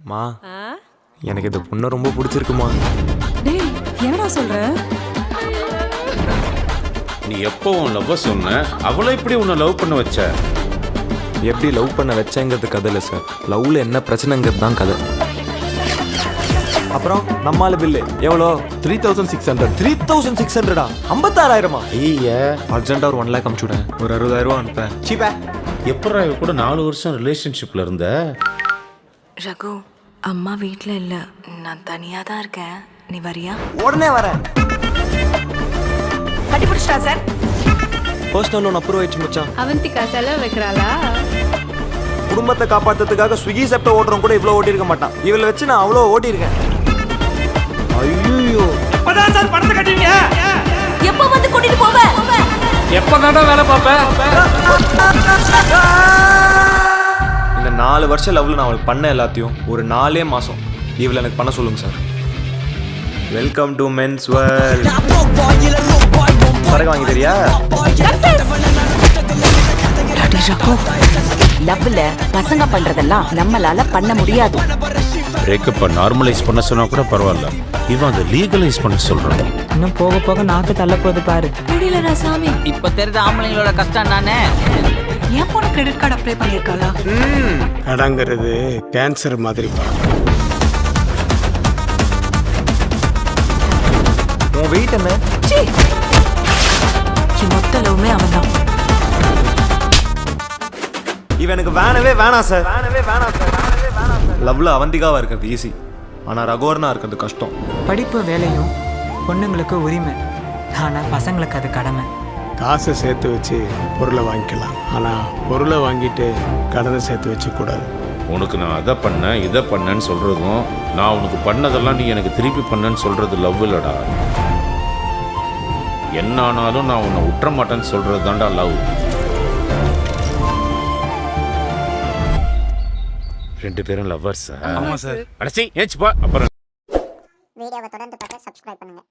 மா எனக்கு இந்த பொண்ணு ரொம்ப பிடிச்சிருக்குமா. டேய் என்னடா சொல்ற? நீ எப்போ உன் லவ் சொன்ன அவளை இப்படி உன்னை லவ் பண்ண வச்ச? எப்படி லவ் பண்ண வச்சேங்கிறது கதை இல்லை சார், லவ்ல என்ன பிரச்சனைங்கிறது தான் கதை. அப்புறம் நம்மால பில்லு எவ்வளோ? 3600. 3600 56,000 ஐயா அர்ஜென்ட்டாக ஒரு 1 lakh அனுப்பிச்சுடேன். ஒரு 60,000 அனுப்பேன். சீப்பா எப்படா இவ கூட 4 வருஷம் ரிலேஷன்ஷிப்ல இருந்த? ரகு, அம்மா வீட்டில் இல்லை, நான் தனியாக தான் இருக்கேன். நீ வரியா? உடனே வரேன். கட்டிப்பிடிச்சிட்டா சார்? பர்சனல் லோன் அப்ரூவ் ஆயிடுச்சு மச்சான். அவந்திகா செலவு வைக்கிறாளா? குடும்பத்தை காப்பாத்துறதுக்காக ஸ்விக்கி சாப்பிட்ட ஓட்டுறவங்க கூட இவ்வளோ ஓட்டியிருக்க மாட்டான். இவளை வச்சு நான் அவ்வளோ ஓட்டியிருக்கேன். ஐயோ எப்பதான் சார் பணத்தை கட்டுவீங்க? எப்போ வந்து கூட்டிட்டு போவ? எப்பதான்டா வேலை பார்ப்பேன்? இந்த 4 வருஷம் லவ்ல நான் அவளுக்கு பண்ண எல்லாத்தையும் ஒரு 4 மாசம் இவளை எனக்கு பண்ண சொல்லுங்க sir. Welcome to men's world. சரக்கு வாங்கி தெரியா? ரகு, லவ்ல பசங்க பண்றதெல்லாம் நம்மளால பண்ண முடியாது. பிரேக்கப்பை நார்மலைஸ் பண்ண சொன்னா கூட பரவாயில்ல, இவன் அதை லீகலைஸ் பண்ண சொல்றான். இன்னும் போக போக நாக்கு தள்ள போகுது பாரு. முடியலடா சாமி. இப்ப தெரிஞ்ச ஆம்பளைங்களோட கஷ்டம் நானே. ஏன் போன கிரெடிட் கார்டு அப்ளை பண்ணியிருக்காளா? கடங்கிறது கேன்சர் மாதிரி. உன் வெயிட் என்ன? மொத்த லவ்மே அவன் தான். இவன் எனக்கு வேணவே வேணாம் சார். லவ்ல அவந்திகாவா இருக்கிறது ஈஸி, ஆனா ரகோர்னா இருக்கிறது கஷ்டம். படிப்பு வேலையும் பொண்ணுங்களுக்கு உரிமை, ஆனா பசங்களுக்கு அது கடமை. காசை சேர்த்து வச்சு பொருளை வாங்கிக்கலாம், ஆனால் பொருளை வாங்கிட்டு கடனை சேர்த்து வச்சுக்கூடாது. உனக்கு நான் அதை பண்ணேன் இதை பண்ணேன்னு சொல்றதும், நான் உனக்கு பண்ணதெல்லாம் நீ எனக்கு திருப்பி பண்ணேன்னு சொல்றது லவ் இல்லடா. என்ன ஆனாலும் நான் உன்னை விட்டுற மாட்டேன்னு சொல்றது தான்டா லவ். 2 பேரும் லவ்வர்ஸ். ஆமாம் சார். அடச்சி ஏச்சுப்பா. அப்புறம் வீடியோவை தொடர்ந்து பார்க்க சப்ஸ்கிரைப் பண்ணுங்கள்.